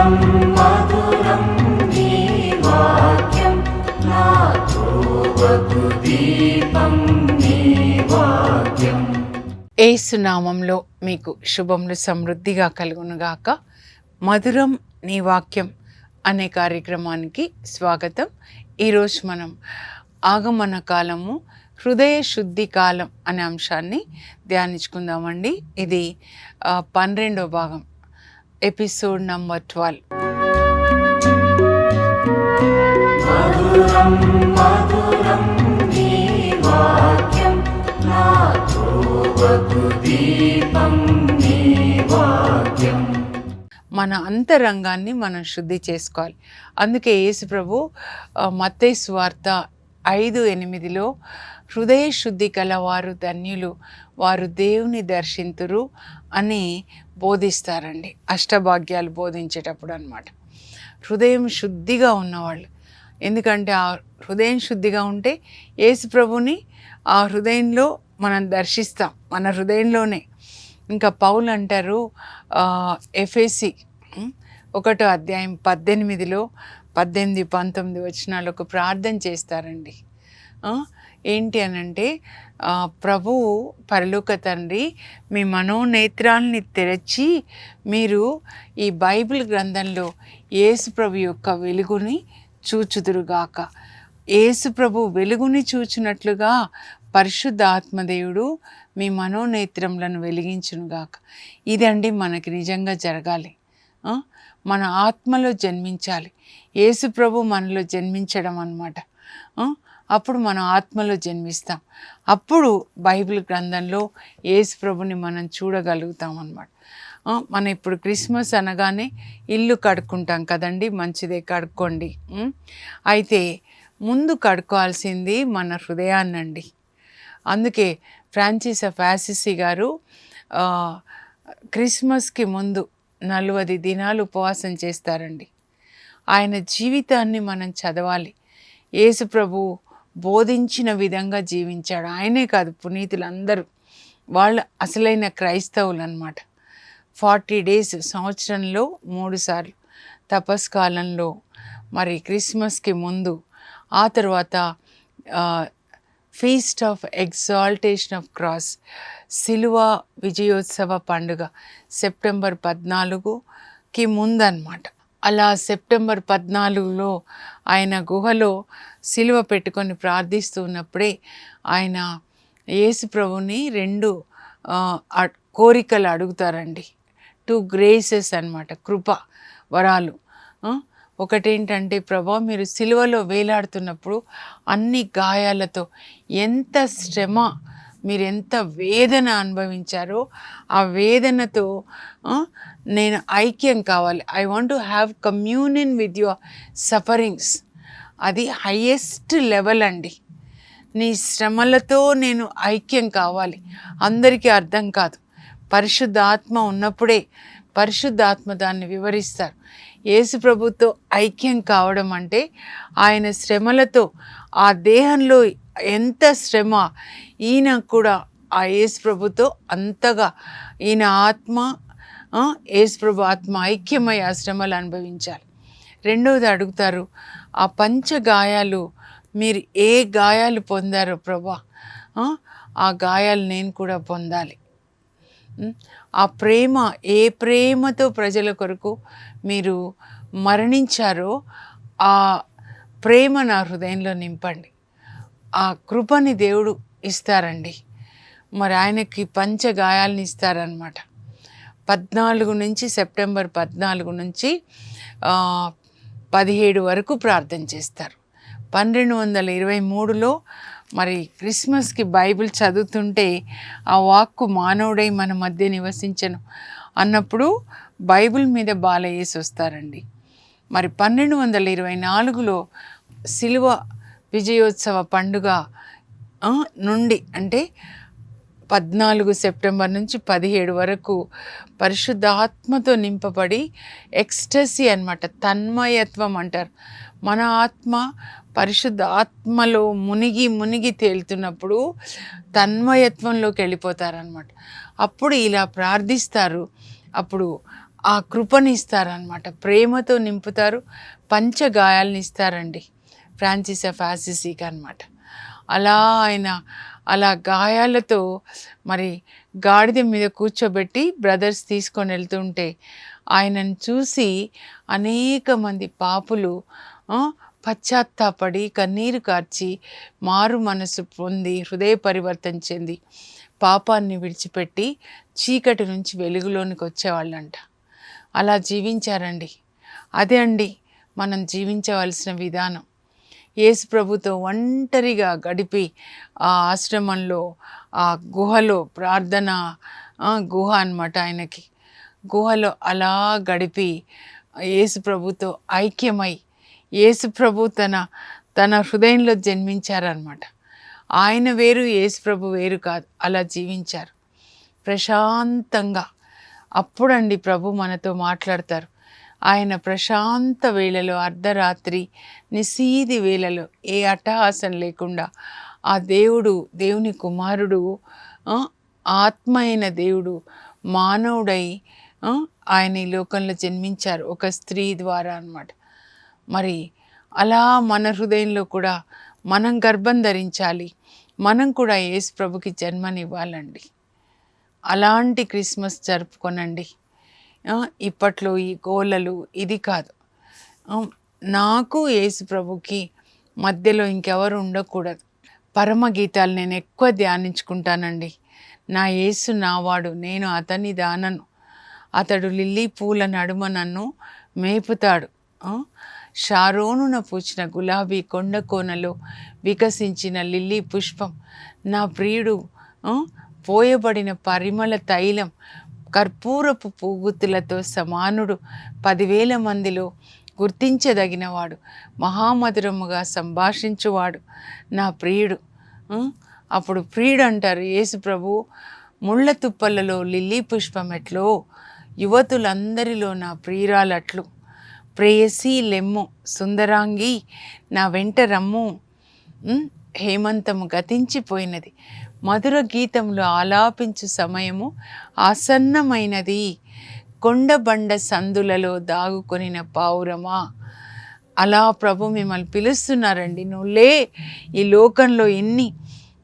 మధురం మధురం నీ వాక్యం నా త్రోవకు దీపం నీ వాక్యం. యేసు నామంలో మీకు శుభములు సమృద్ధిగా కలుగునుగాక. మధురం నీ వాక్యం అనే కార్యక్రమానికి స్వాగతం. ఈరోజు మనం ఆగమన కాలము, హృదయ శుద్ధి కాలం అనే అంశాన్ని ధ్యానించుకుందామండి. ఇది 12వ భాగం, ఎపిసోడ్ నంబర్ 12. మధురం మధురం నీ వాక్యం నా త్రోవకు దీపం నీ వాక్యం. మన అంతరంగాన్ని మనం శుద్ధి చేసుకోవాలి. అందుకే యేసు ప్రభు మత్తయి సువార్త 5:8 హృదయ శుద్ధి కలవారు ధన్యులు, వారు దేవుని దర్శింతురు అని బోధిస్తారండి. అష్టభాగ్యాలు బోధించేటప్పుడు అన్నమాట. హృదయం శుద్ధిగా ఉన్నవాళ్ళు, ఎందుకంటే ఆ హృదయం శుద్ధిగా ఉంటే యేసు ప్రభుని ఆ హృదయంలో మనం దర్శిస్తాం, మన హృదయంలోనే. ఇంకా పౌలు అంటారు ఎఫెసీ 1వ అధ్యాయం 18, 19 వచనాలు ఒక ప్రార్థన చేస్తారండి. ఏంటి అనంటే, ప్రభువు పరలోక తండ్రి మీ మనోనేత్రాల్ని తెరచి మీరు ఈ బైబిల్ గ్రంథంలో యేసు ప్రభు యొక్క వెలుగుని చూచుదురుగాక. యేసు ప్రభు వెలుగుని చూచినట్లుగా పరిశుద్ధ ఆత్మదేవుడు మీ మనోనేత్రములను వెలిగించునుగాక. ఇదండి మనకి నిజంగా జరగాలి. మన ఆత్మలో జన్మించాలి. యేసు ప్రభు మనలో జన్మించడం అన్నమాట. అప్పుడు మనం ఆత్మలో జన్మిస్తాం. అప్పుడు బైబిల్ గ్రంథంలో యేసు ప్రభుని మనం చూడగలుగుతాం అన్నమాట. మనం ఇప్పుడు క్రిస్మస్ అనగానే ఇల్లు కడుక్కుంటాం కదండి, మంచిదే, కడుక్కోండి. అయితే ముందు కడుక్కోవాల్సింది మన హృదయాన్నండి. అందుకే ఫ్రాన్సిస్ ఆఫ్ అసిసి గారు క్రిస్మస్కి ముందు 40 దినాలు ఉపవాసం చేస్తారండి. ఆయన జీవితాన్ని మనం చదవాలి. యేసు ప్రభు బోధించిన విధంగా జీవించాడు. ఆయనే కాదు, పునీతులందరూ వాళ్ళు అసలైన క్రైస్తవులు అన్నమాట. 40 days, సంవత్సరంలో 3 సార్లు, తపస్కాలంలో, మరి క్రిస్మస్కి ముందు, ఆ తర్వాత feast of exaltation of cross, సిలువ విజయోత్సవ పండుగ సెప్టెంబర్ 14కి ముందన్నమాట. అలా సెప్టెంబర్ 14లో ఆయన గుహలో సిలువ పెట్టుకొని ప్రార్థిస్తున్నప్పుడే ఆయన యేసు ప్రభుని 2 కోరికలు అడుగుతారండి. 2 graces అన్నమాట, కృప వరాలు. ఒకటేంటంటే, ప్రభా మీరు సిలువలో వేలాడుతున్నప్పుడు అన్ని గాయాలతో ఎంత శ్రమ, మీరు ఎంత వేదన అనుభవించారో ఆ వేదనతో నేను ఐక్యం కావాలి. I want to have communion with your sufferings. అది హైయెస్ట్ లెవెల్ అండి. నీ శ్రమలతో నేను ఐక్యం కావాలి. అందరికీ అర్థం కాదు. పరిశుద్ధ ఆత్మ ఉన్నప్పుడే పరిశుద్ధాత్మ దాన్ని వివరిస్తారు. యేసు ప్రభుతో ఐక్యం కావడం అంటే ఆయన శ్రమలతో, ఆ దేహంలో ఎంత శ్రమ, ఈయన కూడా ఆ యేసు ప్రభుతో అంతగా ఈయన ఆత్మ, యేసు ప్రభు ఆత్మ ఐక్యమై ఆ శ్రమలు అనుభవించాలి. రెండవది అడుగుతారు, ఆ పంచ గాయాలు మీరు ఏ గాయాలు పొందారో ప్రభా, ఆ గాయాలు నేను కూడా పొందాలి. ఆ ప్రేమ, ఏ ప్రేమతో ప్రజల కొరకు మీరు మరణించారో ఆ ప్రేమ నా హృదయంలో నింపండి. ఆ కృపని దేవుడు ఇస్తారండి. మరి ఆయనకి పంచ గాయాలని ఇస్తారనమాట. 14 నుంచి, సెప్టెంబర్ 14 నుంచి 17 వరకు ప్రార్థన చేస్తారు. 1223లో మరి క్రిస్మస్కి బైబిల్ చదువుతుంటే ఆ వాక్కు మానవుడై మన మధ్య నివసించను అన్నప్పుడు బైబిల్ మీద బాలయేసి వస్తారండి. మరి 1224లో సిలువ విజయోత్సవ పండుగ నుండి, అంటే 14 సెప్టెంబర్ నుంచి 17 వరకు పరిశుద్ధాత్మతో నింపబడి ఎక్స్టసీ అన్నమాట, తన్మయత్వం అంటారు. మన ఆత్మ పరిశుద్ధ ఆత్మలో మునిగి తేలుతున్నప్పుడు తన్మయత్వంలోకి వెళ్ళిపోతారనమాట. అప్పుడు ఇలా ప్రార్థిస్తారు. అప్పుడు ఆ కృపని ఇస్తారనమాట, ప్రేమతో నింపుతారు, పంచగాయాలను ఇస్తారండి ఫ్రాన్సిస్ ఆఫ్ అసిసీకి అనమాట. అలా ఆయన అలా గాయాలతో మరి గాడిద మీద కూర్చోబెట్టి బ్రదర్స్ తీసుకొని వెళ్తుంటే ఆయనను చూసి అనేక మంది పాపులు పశ్చాత్తాపడి కన్నీరు కార్చి మారు మనసు పొంది హృదయ పరివర్తన చెంది పాపాన్ని విడిచిపెట్టి చీకటి నుంచి వెలుగులోనికి వచ్చేవాళ్ళంట. అలా జీవించారండి. అదే అండి మనం జీవించవలసిన విధానం. యేసు ప్రభుతో ఒంటరిగా గడిపి ఆ ఆశ్రమంలో ఆ గుహలో ప్రార్థన గుహ అన్నమాట ఆయనకి, గుహలో అలా గడిపి యేసు ప్రభుతో ఐక్యమై యేసు ప్రభు తన హృదయంలో జన్మించారనమాట. ఆయన వేరు, యేసు ప్రభు వేరు కాదు. అలా జీవించారు ప్రశాంతంగా. అప్పుడండి ప్రభు మనతో మాట్లాడతారు. ఆయన ప్రశాంత వేళలో, అర్ధరాత్రి నిశీది వేళలో ఏ అట్టహాసం లేకుండా ఆ దేవుని కుమారుడు, ఆత్మ అయిన దేవుడు మానవుడై ఆయన ఈ లోకంలో జన్మించారు ఒక స్త్రీ ద్వారా అన్నమాట. మరి అలా మన హృదయంలో కూడా మనం గర్భం ధరించాలి, మనం కూడా యేసు ప్రభుకి జన్మనివ్వాలండి. అలాంటి క్రిస్మస్ జరుపుకొనండి. ఇప్పట్లో ఈ గోలలు ఇది కాదు. నాకు యేసు ప్రభుకి మధ్యలో ఇంకెవరు ఉండకూడదు. పరమగీతాలు నేను ఎక్కువ ధ్యానించుకుంటానండి. నా యేసు నావాడు, నేను అతని దానను, అతడు లిల్లీ పూల నడుమ నన్ను మేపుతాడు. షారోనున పూచిన గులాబీ కొండ కోనలో వికసించిన లిల్లీ పుష్పం, నా ప్రియుడు, పోయబడిన పరిమళ తైలం, కర్పూరపు పూగుత్తులతో సమానుడు, 10,000 మందిలో గుర్తించదగినవాడు, మహామధురముగా సంభాషించువాడు నా ప్రియుడు. అప్పుడు ప్రియుడు అంటారు యేసు ప్రభు, ముళ్ళ తుప్పలలో లిల్లీ పుష్పం ఎట్లో, యువతులందరిలో నా ప్రియురాలట్లు, ప్రేయసీ లెమ్ము, సుందరాంగి నా వెంట రమ్ము, హేమంతము గతించిపోయినది, మధుర గీతంలో ఆలాపించు సమయము ఆసన్నమైనది, కొండబండ సందులలో దాగుకొనిన పావురమా. అలా ప్రభు మిమ్మల్ని పిలుస్తున్నారండి. నువ్వులే, ఈ లోకంలో ఎన్ని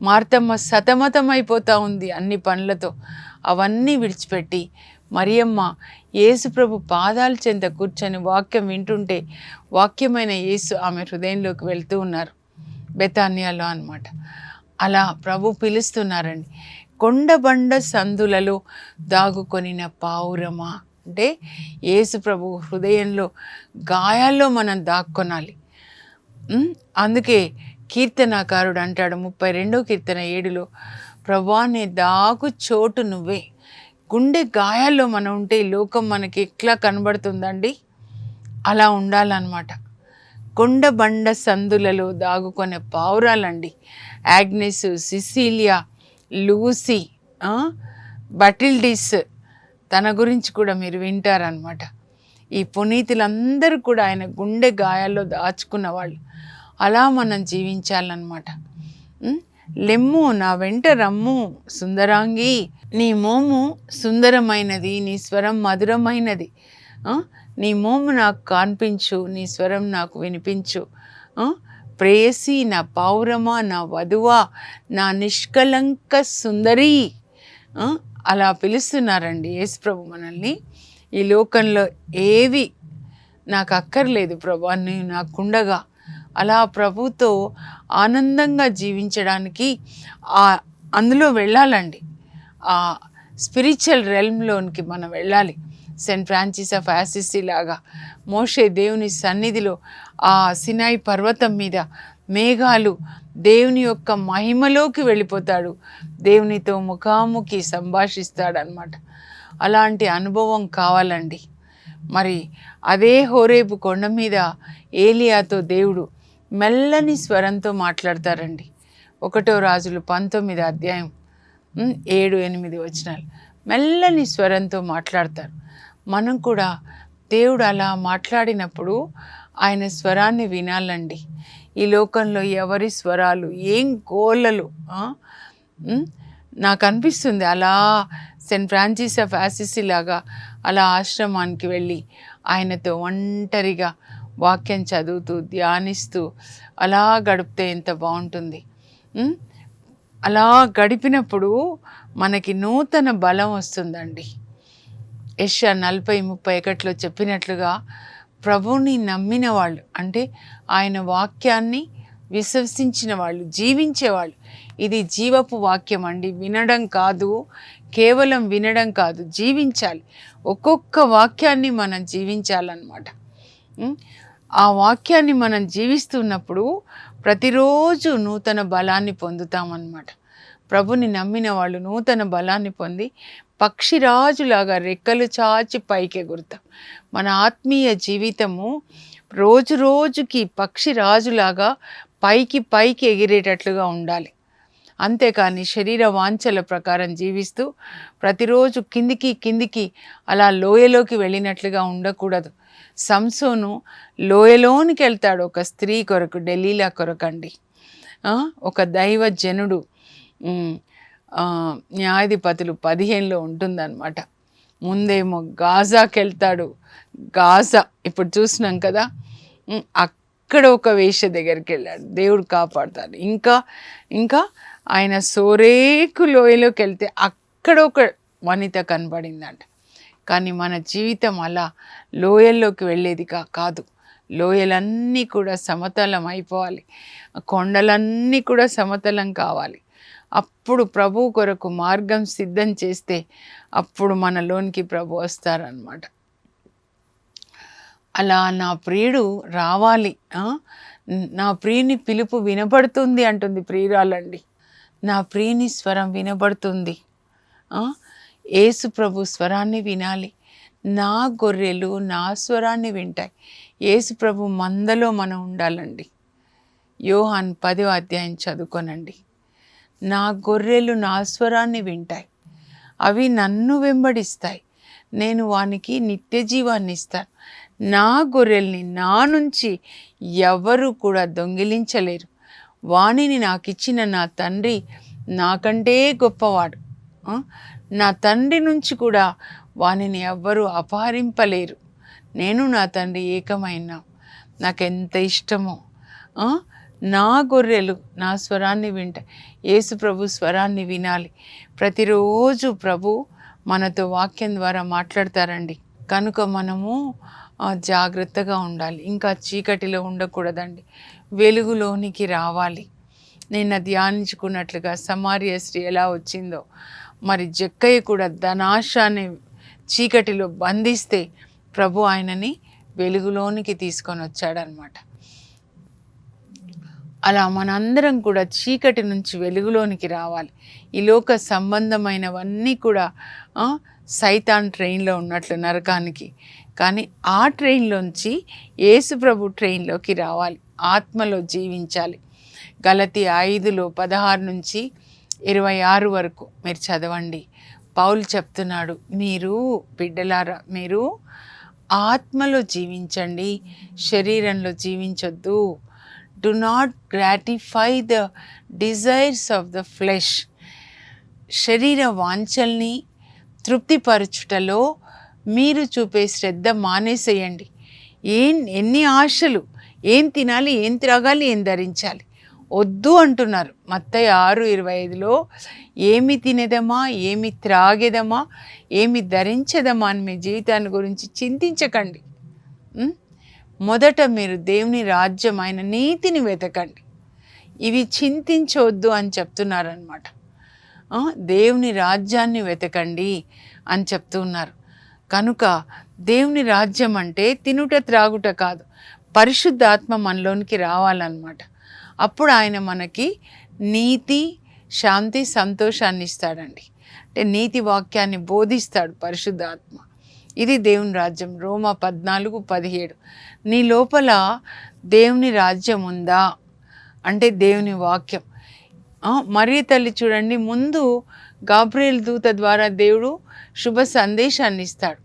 మార్తమ్మ సతమతమైపోతూ ఉంది అన్ని పనులతో, అవన్నీ విడిచిపెట్టి మరియమ్మ యేసు ప్రభు పాదాల చెంత కూర్చొని వాక్యం వింటుంటే వాక్యమైన యేసు ఆమె హృదయంలోకి వెళ్తూ ఉన్నారు, బెతానియాలో అన్నమాట. అలా ప్రభు పిలుస్తున్నారండి. కొండబండ సందులలో దాగుకొనిన పావురమా అంటే యేసు ప్రభు హృదయంలో గాయాల్లో మనం దాక్కొనాలి. అందుకే కీర్తనాకారుడు అంటాడు 32వ కీర్తన 7లో, ప్రభువా నీ దాగు చోటు నువ్వే. గుండె గాయాల్లో మనం ఉంటే ఈ లోకం మనకి ఎట్లా కనబడుతుందండి, అలా ఉండాలన్నమాట. కొండబండ సందులలో దాగుకొనే పావురాలండి. యాగ్నెస్, సిసిలియా, లూసీ, బటిల్డిస్, తన గురించి కూడా మీరు వింటారనమాట. ఈ పునీతులందరూ కూడా ఆయన గుండె గాయాల్లో దాచుకున్న వాళ్ళు. అలా మనం జీవించాలన్నమాట. లెమ్ము, నా వెంట రమ్ము, సుందరాంగి, నీ మోము సుందరమైనది, నీ స్వరం మధురమైనది, నీ మోము నాకు కాన్పించు, నీ స్వరం నాకు వినిపించు, ప్రేయసి, నా పావురమా, నా వధువా, నా నిష్కలంక సుందరి. అలా పిలుస్తున్నారండి యేసు ప్రభు మనల్ని. ఈ లోకంలో ఏవి నాకు అక్కర్లేదు ప్రభు, నీవు నాకుండగా. అలా ప్రభుతో ఆనందంగా జీవించడానికి అందులో వెళ్ళాలండి. ఆ స్పిరిచువల్ రెల్మ్లోనికి మనం వెళ్ళాలి. సెయింట్ ఫ్రాన్సిస్ ఆఫ్ అసిసీ లాగా మోషే దేవుని సన్నిధిలో ఆ సినాయి పర్వతం మీద మేఘాలు దేవుని యొక్క మహిమలోకి వెళ్ళిపోతాడు, దేవునితో ముఖాముఖి సంభాషిస్తాడనమాట. అలాంటి అనుభవం కావాలండి. మరి అదే హోరేబు కొండ మీద ఏలియాతో దేవుడు మెల్లని స్వరంతో మాట్లాడతారండి. 1వ రాజులు 19వ అధ్యాయం 7-8 వచనాలు. మెల్లని స్వరంతో మాట్లాడతారు. మనం కూడా దేవుడు అలా మాట్లాడినప్పుడు ఆయన స్వరాన్ని వినాలండి. ఈ లోకంలో ఎవరి స్వరాలు, ఏం గోలలు, నాకు అనిపిస్తుంది అలా సెయింట్ ఫ్రాన్సిస్ ఆఫ్ అసిసి లాగా అలా ఆశ్రమానికి వెళ్ళి ఆయనతో ఒంటరిగా వాక్యం చదువుతూ ధ్యానిస్తూ అలా గడిపితే ఎంత బాగుంటుంది. అలా గడిపినప్పుడు మనకి నూతన బలం వస్తుందండి. యెషయా 40:31 చెప్పినట్లుగా ప్రభువుని నమ్మిన వాళ్ళు, అంటే ఆయన వాక్యాన్ని విశ్వసించిన వాళ్ళు, జీవించేవాళ్ళు. ఇది జీవపు వాక్యం అండి, వినడం కాదు, కేవలం వినడం కాదు, జీవించాలి. ఒక్కొక్క వాక్యాన్ని మనం జీవించాలన్నమాట. ఆ వాక్యాన్ని మనం జీవిస్తున్నప్పుడు ప్రతిరోజు నూతన బలాన్ని పొందుతామన్నమాట. ప్రభుని నమ్మిన వాళ్ళు నూతన బలాన్ని పొంది పక్షిరాజులాగా రెక్కలు చాచి పైకి ఎగురుతాం. మన ఆత్మీయ జీవితము రోజు రోజుకి పక్షిరాజులాగా పైకి ఎగిరేటట్లుగా ఉండాలి. అంతేకాని శరీర వాంఛల ప్రకారం జీవిస్తూ ప్రతిరోజు కిందికి అలా లోయలోకి వెళ్ళినట్లుగా ఉండకూడదు. సంసోను లోయలోనికి వెళ్తాడు ఒక స్త్రీ కొరకు, డెలీలా కొరకండి. ఒక దైవజనుడు, న్యాయాధిపతులు 15లో ఉంటుందన్నమాట. ముందేమో గాజాకి వెళ్తాడు. గాజా ఇప్పుడు చూసినాం కదా, అక్కడ ఒక వేశ్య దగ్గరికి వెళ్ళాడు, దేవుడు కాపాడుతాడు. ఇంకా ఆయన సోరేకు లోయలోకి వెళ్తే అక్కడ ఒక వనిత కనబడిందంట. కానీ మన జీవితం అలా లోయల్లోకి వెళ్ళేది కాదు. లోయలన్నీ కూడా సమతలం అయిపోవాలి, కొండలన్నీ కూడా సమతలం కావాలి. అప్పుడు ప్రభు కొరకు మార్గం సిద్ధం చేస్తే అప్పుడు మనలోనికి ప్రభు వస్తారనమాట. అలా నా ప్రియుడు రావాలి, నా ప్రియుని పిలుపు వినబడుతుంది అంటుంది ప్రియురాలండి. నా ప్రియుని స్వరం వినబడుతుంది. యేసు ప్రభు స్వరాన్ని వినాలి. నా గొర్రెలు నా స్వరాన్ని వింటాయి. యేసు ప్రభు మందలో మనం ఉండాలండి. యోహాన్ 10వ అధ్యాయం చదువుకోనండి. నా గొర్రెలు నా స్వరాన్ని వింటాయి, అవి నన్ను వెంబడిస్తాయి, నేను వానికి నిత్య జీవాన్ని ఇస్తాను. నా గొర్రెల్ని నా నుంచి ఎవరు కూడా దొంగిలించలేరు. వాణిని నాకు ఇచ్చిన నా తండ్రి నాకంటే గొప్పవాడు. నా తండ్రి నుంచి కూడా వానిని ఎవ్వరూ అపహరింపలేరు. నేను నా తండ్రి ఏకమైనా. నాకెంత ఇష్టమో. నా గొర్రెలు నా స్వరాన్ని వింటాయి. యేసు ప్రభు స్వరాన్ని వినాలి. ప్రతిరోజు ప్రభు మనతో వాక్యం ద్వారా మాట్లాడతారండి. కనుక మనము జాగ్రత్తగా ఉండాలి. ఇంకా చీకటిలో ఉండకూడదండి, వెలుగులోనికి రావాలి. నిన్న ధ్యానించుకున్నట్లుగా సమార్య స్త్రీ ఎలా వచ్చిందో, మరి జక్కయ్య కూడా ధనాశ అనే చీకటిలో బంధిస్తే ప్రభు ఆయనని వెలుగులోనికి తీసుకొని వచ్చాడనమాట. అలా మనందరం కూడా చీకటి నుంచి వెలుగులోనికి రావాలి. ఈ లోక సంబంధమైనవన్నీ కూడా సైతాన్ ట్రైన్లో ఉన్నట్లు నరకానికి, కానీ ఆ ట్రైన్లోంచి యేసు ప్రభు ట్రైన్లోకి రావాలి, ఆత్మలో జీవించాలి. గలతీ 5:16 నుంచి 26 వరకు మీరు చదవండి. పౌలు చెప్తున్నాడు, మీరు బిడ్డలారా, మీరు ఆత్మలో జీవించండి, శరీరంలో జీవించొద్దు. Do not gratify the desires of the flesh. శరీర వాంఛల్ని తృప్తిపరచుటలో మీరు చూపే శ్రద్ధ మానేసేయండి. ఎన్ని ఆశలు, ఏం తినాలి, ఏం త్రాగాలి, ఏం ధరించాలి వద్దు అంటున్నారు. మత్తయి 6:25లో ఏమి తినేదమా, ఏమి త్రాగేదమా, ఏమి ధరించేదమా అని మీ జీవితాన్ని గురించి చింతించకండి. మొదట మీరు దేవుని రాజ్యం, ఆయన నీతిని వెతకండి. ఇవి చింతించవద్దు అని చెప్తున్నారనమాట. దేవుని రాజ్యాన్ని వెతకండి అని చెప్తున్నారు. కనుక దేవుని రాజ్యం అంటే తినుట త్రాగుట కాదు, పరిశుద్ధాత్మ మనలోనికి రావాలన్నమాట. అప్పుడు ఆయన మనకి నీతి, శాంతి, సంతోషాన్ని ఇస్తాడండి. అంటే నీతి వాక్యాన్ని బోధిస్తాడు పరిశుద్ధాత్మ. ఇది దేవుని రాజ్యం. రోమా 14:17. నీ లోపల దేవుని రాజ్యం ఉందా అంటే దేవుని వాక్యం. మరియ తల్లి చూడండి, ముందు గాబ్రియేల్ దూత ద్వారా దేవుడు శుభ సందేశాన్ని ఇస్తాడు.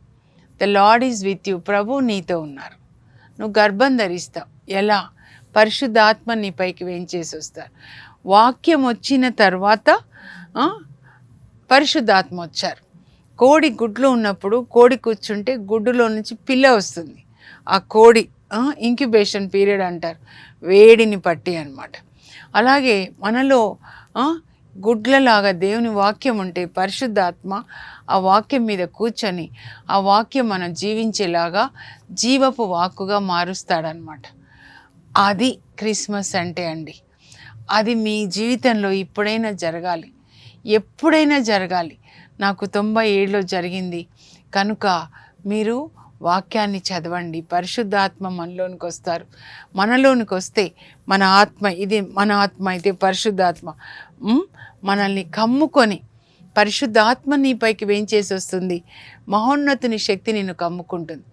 The Lord is with you, ప్రభు నీతో ఉన్నారు, నువ్వు గర్భం ధరిస్తావు. ఎలా? పరిశుద్ధాత్మ నీ పైకి వేంచేసి వస్తారు. వాక్యం వచ్చిన తర్వాత పరిశుద్ధాత్మ వచ్చారు. కోడి గుడ్లు ఉన్నప్పుడు కోడి కూర్చుంటే గుడ్డులో నుంచి పిల్ల వస్తుంది. ఆ కోడి ఇంక్యుబేషన్ పీరియడ్ అంటారు, వేడిని పట్టి అన్నమాట. అలాగే మనలో గుడ్లలాగా దేవుని వాక్యం ఉంటే పరిశుద్ధాత్మ ఆ వాక్యం మీద కూర్చొని ఆ వాక్యం మనం జీవించేలాగా జీవపు వాక్కుగా మారుస్తాడనమాట. అది క్రిస్మస్ అంటే అండి. అది మీ జీవితంలో ఇప్పుడైనా జరగాలి, ఎప్పుడైనా జరగాలి. నాకు 97లో జరిగింది కనుక మీరు వాక్యాన్ని చదవండి. పరిశుద్ధాత్మ మనలోనికి వస్తారు. మనలోనికి వస్తే మన ఆత్మ, ఇది మన ఆత్మ అయితే పరిశుద్ధాత్మ మనల్ని కమ్ముకొని, పరిశుద్ధాత్మ నీపైకి వేంచేసి వస్తుంది. మహోన్నతుని శక్తి నిన్ను కమ్ముకుంటుంది.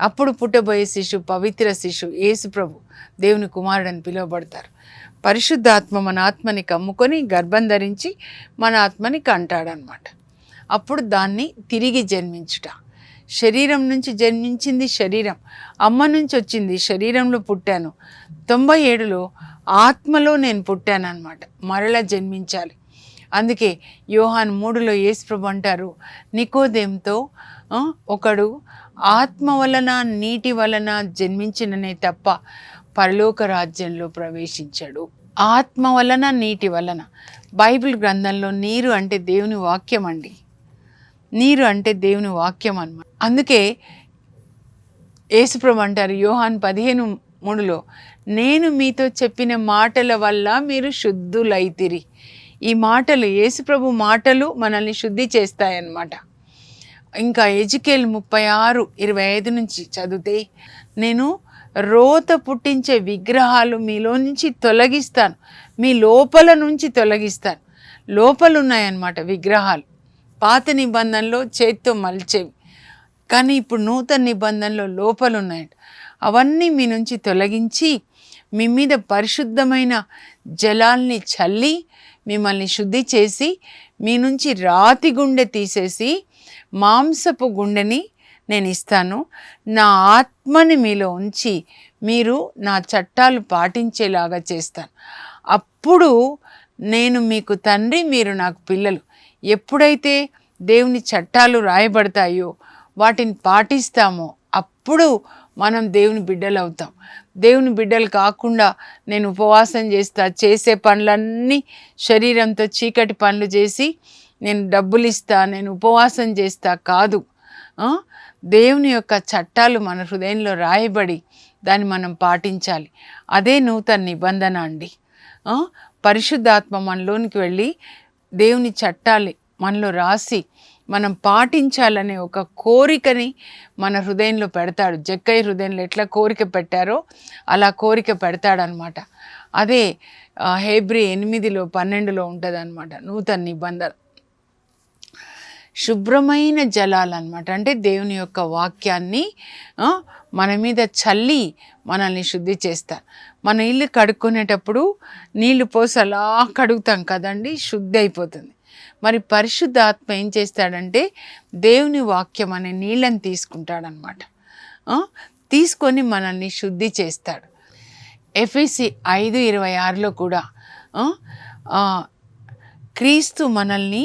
అప్పుడు పుట్టబోయే శిశు పవిత్ర శిశు యేసు ప్రభు, దేవుని కుమారుడని పిలువబడతారు. పరిశుద్ధాత్మ మన ఆత్మని కమ్ముకొని గర్భం ధరించి మన ఆత్మని కంటాడనమాట. అప్పుడు దాన్ని తిరిగి జన్మించుట. శరీరం నుంచి జన్మించింది శరీరం, అమ్మ నుంచి వచ్చింది, శరీరంలో పుట్టాను. 97లో ఆత్మలో నేను పుట్టాను అనమాట. మరలా జన్మించాలి. అందుకే యోహాను 3లో యేసుప్రభు అంటారు, నికోదేముతో ఒకడు ఆత్మ వలన నీటి వలన జన్మించిననే తప్ప పరలోక రాజ్యంలో ప్రవేశించాడు. ఆత్మ వలన నీటి వలన. బైబిల్ గ్రంథంలో నీరు అంటే దేవుని వాక్యం అండి. నీరు అంటే దేవుని వాక్యం అన్నమాట. అందుకే యేసుప్రభు అంటారు యోహాను 15:3లో, నేను మీతో చెప్పిన మాటల వల్ల మీరు శుద్ధులైతిరి. ఈ మాటలు, యేసుప్రభు మాటలు మనల్ని శుద్ధి చేస్తాయన్నమాట. ఇంకా ఎజికేల్ 36:25 నుంచి చదివితే, నేను రోత పుట్టించే విగ్రహాలు మీలో నుంచి తొలగిస్తాను, మీ లోపల నుంచి తొలగిస్తాను. లోపలున్నాయన్నమాట విగ్రహాలు. పాత నిబంధనలో చేత్తో మలిచేవి, కానీ ఇప్పుడు నూతన నిబంధనలో లోపలున్నాయంట. అవన్నీ మీ నుంచి తొలగించి మీ మీద పరిశుద్ధమైన జలాల్ని చల్లి మిమ్మల్ని శుద్ధి చేసి మీ నుంచి రాతి గుండె తీసేసి మాంసపు గుండెని నేను ఇస్తాను. నా ఆత్మని మీలో ఉంచి మీరు నా చట్టాలు పాటించేలాగా చేస్తాను. అప్పుడు నేను మీకు తండ్రి, మీరు నాకు పిల్లలు. ఎప్పుడైతే దేవుని చట్టాలు రాయబడతాయో, వాటిని పాటిస్తామో, అప్పుడు మనం దేవుని బిడ్డలు అవుతాం. దేవుని బిడ్డలు కాకుండా నేను ఉపవాసం చేస్తా, చేసే పనులన్నీ శరీరంతో చీకటి పనులు చేసి నేను డబ్బులు ఇస్తా, నేను ఉపవాసం చేస్తా కాదు. దేవుని యొక్క చట్టాలు మన హృదయంలో రాయబడి దాన్ని మనం పాటించాలి. అదే నూతన నిబంధన అండి. పరిశుద్ధాత్మ మనలోనికి వెళ్ళి దేవుని చట్టాలు మనలో రాసి మనం పాటించాలనే ఒక కోరికని మన హృదయంలో పెడతాడు. జక్కయ్య హృదయంలో ఎట్లా కోరిక పెట్టారో అలా కోరిక పెడతాడనమాట. అదే హెబ్రీ 8:12 ఉంటుంది అనమాట నూతన నిబంధన. శుభ్రమైన జలాలు అనమాట. అంటే దేవుని యొక్క వాక్యాన్ని మన మీద చల్లి మనల్ని శుద్ధి చేస్తారు. మన ఇల్లు కడుక్కునేటప్పుడు నీళ్లు పోసి అలా కడుగుతాం కదండి, శుద్ధి అయిపోతుంది. మరి పరిశుద్ధాత్మ ఏం చేస్తాడంటే దేవుని వాక్యం అనే నీళ్ళని తీసుకుంటాడనమాట. తీసుకొని మనల్ని శుద్ధి చేస్తాడు. ఎఫెసీ 5:26లో కూడా క్రీస్తు మనల్ని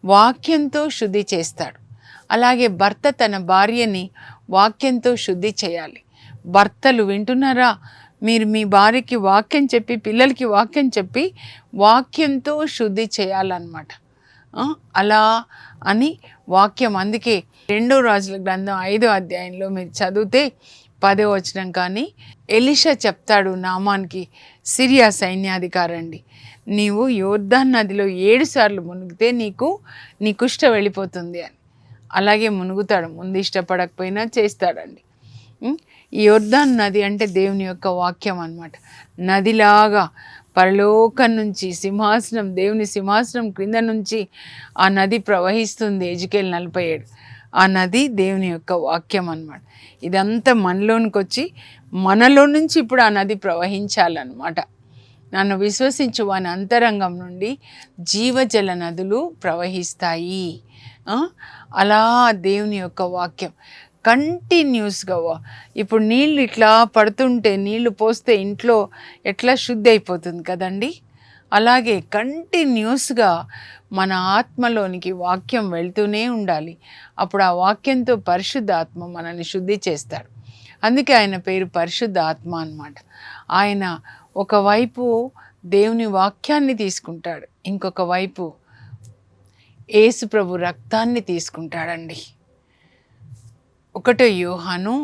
వాక్యంతో శుద్ధి చేస్తాడు. అలాగే భర్త తన భార్యని వాక్యంతో శుద్ధి చేయాలి. భర్తలు వింటున్నారా? మీరు మీ భార్యకి వాక్యం చెప్పి, పిల్లలకి వాక్యం చెప్పి వాక్యంతో శుద్ధి చేయాలన్నమాట. అలా అని వాక్యం. అందుకే 2 రాజుల గ్రంథం 5వ అధ్యాయంలో మీరు చదివితే 10వ వచనం, కానీ ఎలీషా చెప్తాడు నామానికి, సిరియా సైన్యాధికారండి, నీవు యోర్దాను నదిలో 7 సార్లు మునిగితే నీ కుష్ఠ వెళ్ళిపోతుంది అని. అలాగే మునుగుతాడు, ముందు ఇష్టపడకపోయినా చేస్తాడండి. ఈ యోర్దాను నది అంటే దేవుని యొక్క వాక్యం అన్నమాట. నదిలాగా పరలోకం నుంచి సింహాసనం, దేవుని సింహాసనం క్రింద నుంచి ఆ నది ప్రవహిస్తుంది. ఎజికేల్ 47. ఆ నది దేవుని యొక్క వాక్యం అన్నమాట. ఇదంతా మనలోనికి వచ్చి మనలో నుంచి ఇప్పుడు ఆ నది ప్రవహించాలన్నమాట. నన్ను విశ్వసించు వాని అంతరంగం నుండి జీవజల నదులు ప్రవహిస్తాయి. అలా దేవుని యొక్క వాక్యం కంటిన్యూస్గా. ఇప్పుడు నీళ్ళు ఇట్లా పడుతుంటే, నీళ్లు పోస్తే ఇంట్లో ఎట్లా శుద్ధి అయిపోతుంది కదండి. అలాగే కంటిన్యూస్గా మన ఆత్మలోనికి వాక్యం వెళ్తూనే ఉండాలి. అప్పుడు ఆ వాక్యంతో పరిశుద్ధాత్మ మనల్ని శుద్ధి చేస్తాడు. అందుకే ఆయన పేరు పరిశుద్ధ ఆత్మ అన్నమాట. ఆయన ఒకవైపు దేవుని వాక్యాన్ని తీసుకుంటాడు, ఇంకొక వైపు యేసు ప్రభు రక్తాన్ని తీసుకుంటాడండి. 1 యోహాను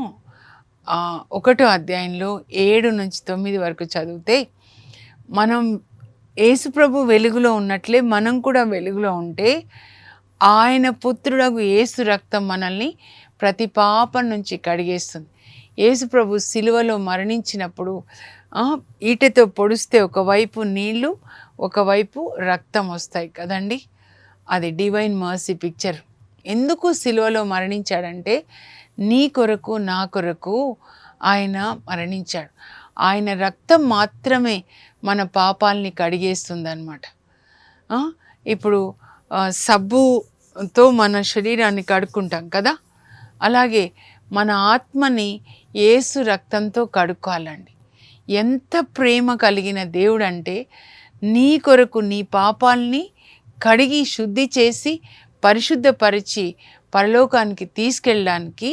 1వ అధ్యాయంలో 7 నుంచి 9 వరకు చదివితే, మనం యేసు ప్రభు వెలుగులో ఉన్నట్లే మనం కూడా వెలుగులో ఉంటే ఆయన పుత్రుడగు యేసు రక్తం మనల్ని ప్రతి పాపం నుంచి కడిగేస్తుంది. యేసు ప్రభు సిలువలో మరణించినప్పుడు ఈటెతో పొడిస్తే ఒకవైపు నీళ్ళు, ఒకవైపు రక్తం వస్తాయి కదండి. అది డివైన్ మర్సీ పిక్చర్. ఎందుకు సిలువలో మరణించాడంటే నీ కొరకు నా కొరకు ఆయన మరణించాడు. ఆయన రక్తం మాత్రమే మన పాపాలని కడిగేస్తుంది అన్నమాట. ఇప్పుడు సబ్బుతో మన శరీరాన్ని కడుక్కుంటాం కదా, అలాగే మన ఆత్మని యేసు రక్తంతో కడుక్కోవాలండి. ఎంత ప్రేమ కలిగిన దేవుడు అంటే నీ కొరకు నీ పాపాలని కడిగి శుద్ధి చేసి పరిశుద్ధపరిచి పరలోకానికి తీసుకెళ్ళడానికి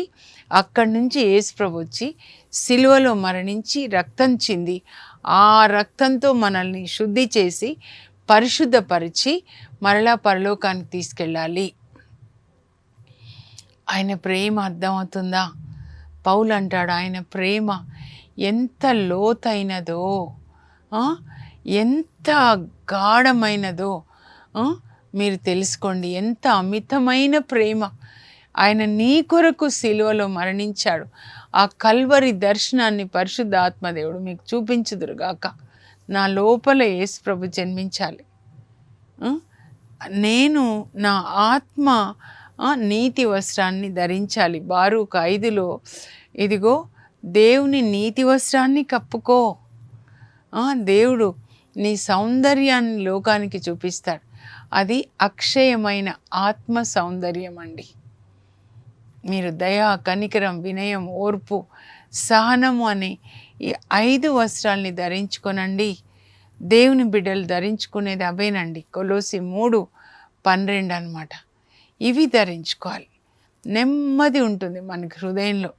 అక్కడి నుంచి యేసు ప్రభు వచ్చి సిలువలో మరణించి రక్తం చింది, ఆ రక్తంతో మనల్ని శుద్ధి చేసి పరిశుద్ధపరిచి మరలా పరలోకానికి తీసుకెళ్ళాలి. ఆయన ప్రేమ అర్థమవుతుందా? పౌలు అంటాడు, ఆయన ప్రేమ ఎంత లోతైనదో, ఎంత గాఢమైనదో మీరు తెలుసుకోండి. ఎంత అమితమైన ప్రేమ. ఆయన నీ కొరకు సిలువలో మరణించాడు. ఆ కల్వరి దర్శనాన్ని పరిశుద్ధ ఆత్మదేవుడు మీకు చూపించుదురుగాక. నా లోపల యేసు ప్రభు జన్మించాలి. నేను నా ఆత్మ నీతి వస్త్రాన్ని ధరించాలి. బారూకు 5లో ఇదిగో దేవుని నీతి వస్త్రాన్ని కప్పుకో. దేవుడు నీ సౌందర్యాన్ని లోకానికి చూపిస్తాడు. అది అక్షయమైన ఆత్మ సౌందర్యం అండి. మీరు దయ, కనికరం, వినయం, ఓర్పు, సహనము అనే ఈ 5 వస్త్రాల్ని ధరించుకొనండి. దేవుని బిడ్డలు ధరించుకునేది అవేనండి. కొలోసి 3:12 అన్నమాట. ఇవి ధరించుకోవాలి. నెమ్మది ఉంటుంది మనకి హృదయంలో.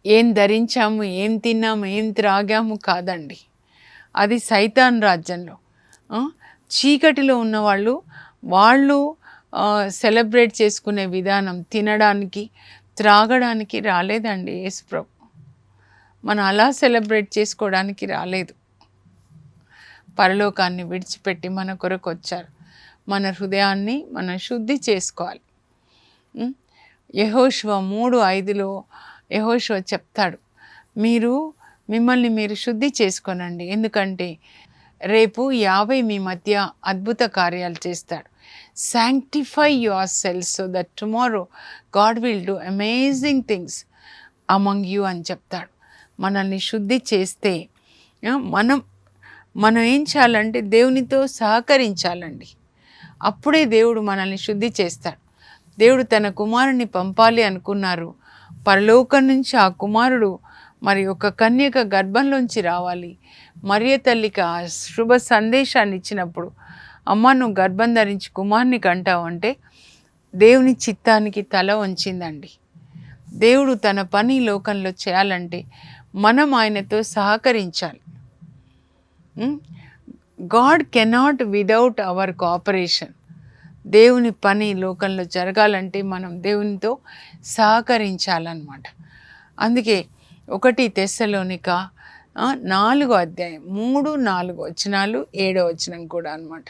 ఏం ధరించాము, ఏం తిన్నాము, ఏం త్రాగాము కాదండి. అది సైతాన్ రాజ్యంలో. చీకటిలో ఉన్నవాళ్ళు సెలబ్రేట్ చేసుకునే విధానం తినడానికి త్రాగడానికి రాలేదండి యేసు ప్రభు. మనం అలా సెలబ్రేట్ చేసుకోవడానికి రాలేదు. పరలోకాన్ని విడిచిపెట్టి మన కొరకు వచ్చారు. మన హృదయాన్ని మనం శుద్ధి చేసుకోవాలి. యెహోషువ 3:5లో యెహోషువ చెప్తాడు, మిమ్మల్ని మీరు శుద్ధి చేసుకోనండి, ఎందుకంటే రేపు 50 మీ మధ్య అద్భుత కార్యాలు చేస్తాడు. Sanctify your self so that tomorrow God will do amazing things among you అని చెప్తాడు. మనల్ని శుద్ధి చేస్తే మనం ఏం చేయాలంటే దేవునితో సహకరించాలండి. అప్పుడే దేవుడు మనల్ని శుద్ధి చేస్తాడు. దేవుడు తన కుమారుని పంపాలి అనుకున్నారు. పరలోకం నుంచి ఆ కుమారుడు మరి ఒక కన్యక గర్భంలోంచి రావాలి. మరియ తల్లికి ఆ శుభ సందేశాన్ని ఇచ్చినప్పుడు, అమ్మ నువ్వు గర్భం ధరించి కుమారుని కంటావు అంటే దేవుని చిత్తానికి తల వంచిందండి. దేవుడు తన పని లోకంలో చేయాలంటే మనం ఆయనతో సహకరించాలి. God cannot without our cooperation. దేవుని పని లోకంలో జరగాలంటే మనం దేవునితో సహకరించాలన్నమాట. అందుకే 1 తెస్సలోనిక 4వ అధ్యాయం 3, 4 వచనాలు 7వ వచనం కూడా అన్నమాట.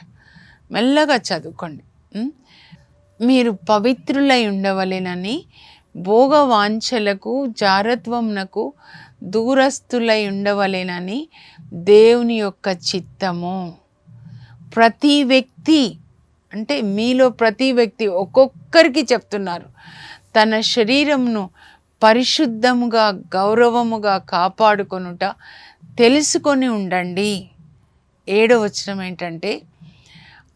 మెల్లగా చదువుకోండి. మీరు పవిత్రులై ఉండవలెనని భోగవాంఛలకు జారత్వమునకు దూరస్తులై ఉండవలెనని దేవుని యొక్క చిత్తము. ప్రతి వ్యక్తి అంటే మీలో ప్రతి వ్యక్తి ఒక్కొక్కరికి చెప్తున్నారు, తన శరీరమును పరిశుద్ధముగా గౌరవముగా కాపాడుకొనుట తెలుసుకొని ఉండండి. 7వ వచనం ఏంటంటే,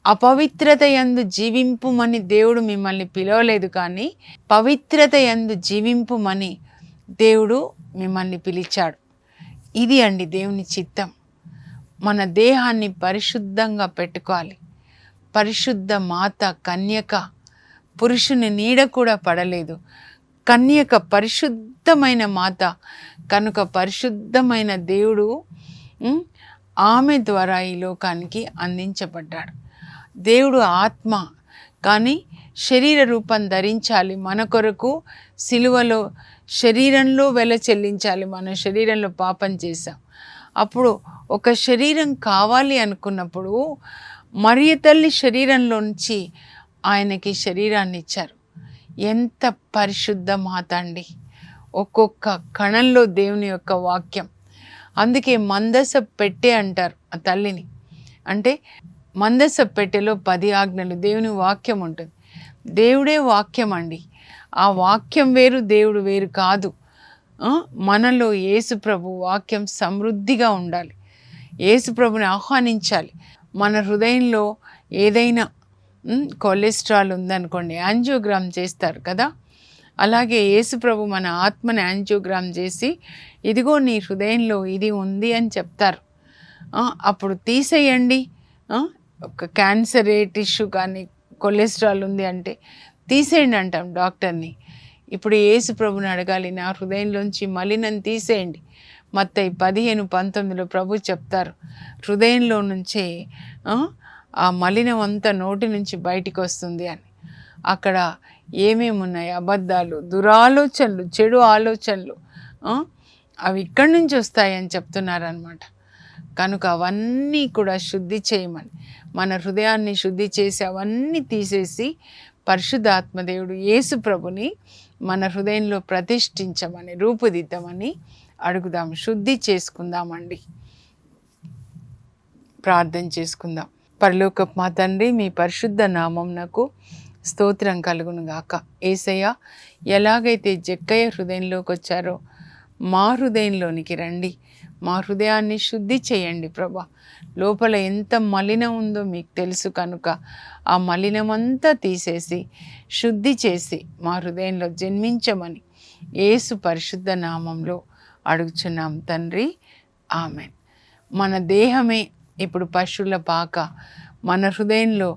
అపవిత్రత యందు జీవింపుమని దేవుడు మిమ్మల్ని పిలవలేదు, కానీ పవిత్రత యందు జీవింపుమని దేవుడు మిమ్మల్ని పిలిచాడు. ఇది అండి దేవుని చిత్తం. మన దేహాన్ని పరిశుద్ధంగా పెట్టుకోవాలి. పరిశుద్ధ మాత కన్యక, పురుషుని నీడ కూడా పడలేదు. కన్యక పరిశుద్ధమైన మాత కనుక పరిశుద్ధమైన దేవుడు ఆమె ద్వారా ఈ లోకానికి అందించబడ్డాడు. దేవుడు ఆత్మ, కానీ శరీర రూపం ధరించాలి. మన కొరకు సిలువలో శరీరంలో వెల చెల్లించాలి. మన శరీరంలో పాపం చేశాం. అప్పుడు ఒక శరీరం కావాలి అనుకున్నప్పుడు మరియ తల్లి శరీరంలోంచి ఆయనకి శరీరాన్ని ఇచ్చారు. ఎంత పరిశుద్ధ మాత అండి! ఒక్కొక్క కణంలో దేవుని యొక్క వాక్యం. అందుకే మందస పెట్టె అంటారు ఆ తల్లిని. అంటే మందస పెట్టెలో 10 ఆజ్ఞలు, దేవుని వాక్యం ఉంటుంది. దేవుడే వాక్యం అండి. ఆ వాక్యం వేరు, దేవుడు వేరు కాదు. మనలో యేసు ప్రభు వాక్యం సమృద్ధిగా ఉండాలి. యేసు ప్రభుని ఆహ్వానించాలి. మన హృదయంలో ఏదైనా కొలెస్ట్రాల్ ఉందనుకోండి, యాంజియోగ్రామ్ చేస్తారు కదా. అలాగే యేసు ప్రభు మన ఆత్మని యాంజియోగ్రామ్ చేసి, ఇదిగో నీ హృదయంలో ఇది ఉంది అని చెప్తారు. అప్పుడు తీసేయండి. ఒక క్యాన్సర్ టిష్యూ కానీ కొలెస్ట్రాల్ ఉంది అంటే తీసేయండి అంటాం డాక్టర్ని. ఇప్పుడు యేసు ప్రభుని అడగాలి, నా హృదయంలోంచి మలినం తీసేయండి. మత్తయి 15:19 ప్రభు చెప్తారు, హృదయంలో నుంచే ఆ మలినం అంతా నోటి నుంచి బయటికి వస్తుంది అని. అక్కడ ఏమేమి ఉన్నాయి? అబద్ధాలు, దురాలోచనలు, చెడు ఆలోచనలు, అవి ఇక్కడి నుంచి వస్తాయని చెప్తున్నారనమాట. కనుక అవన్నీ కూడా శుద్ధి చేయమని, మన హృదయాన్ని శుద్ధి చేసి అవన్నీ తీసేసి పరిశుద్ధాత్మదేవుడు యేసు ప్రభుని మన హృదయంలో ప్రతిష్ఠించమని, రూపుదిద్దమని అడుగుదాం. శుద్ధి చేసుకుందామండి. ప్రార్థన చేసుకుందాం. పరలోకపు మా తండ్రి, మీ పరిశుద్ధ నామమునకు స్తోత్రం కలుగును గాక. యేసయ్య, ఎలాగైతే జక్కయ్య హృదయంలోకి వచ్చారో మా హృదయంలోనికి రండి. మా హృదయాన్ని శుద్ధి చేయండి ప్రభా. లోపల ఎంత మలినం ఉందో మీకు తెలుసు కనుక ఆ మలినమంతా తీసేసి శుద్ధి చేసి మా హృదయంలో జన్మించమని యేసు పరిశుద్ధ నామంలో అడుగుచున్నాం తండ్రి. ఆమెన్. మన దేహమే ఇప్పుడు పశువుల పాక, మన హృదయంలో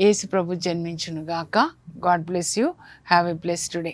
యేసు ప్రభు జన్మించును గాక. God bless you. Have a blessed day.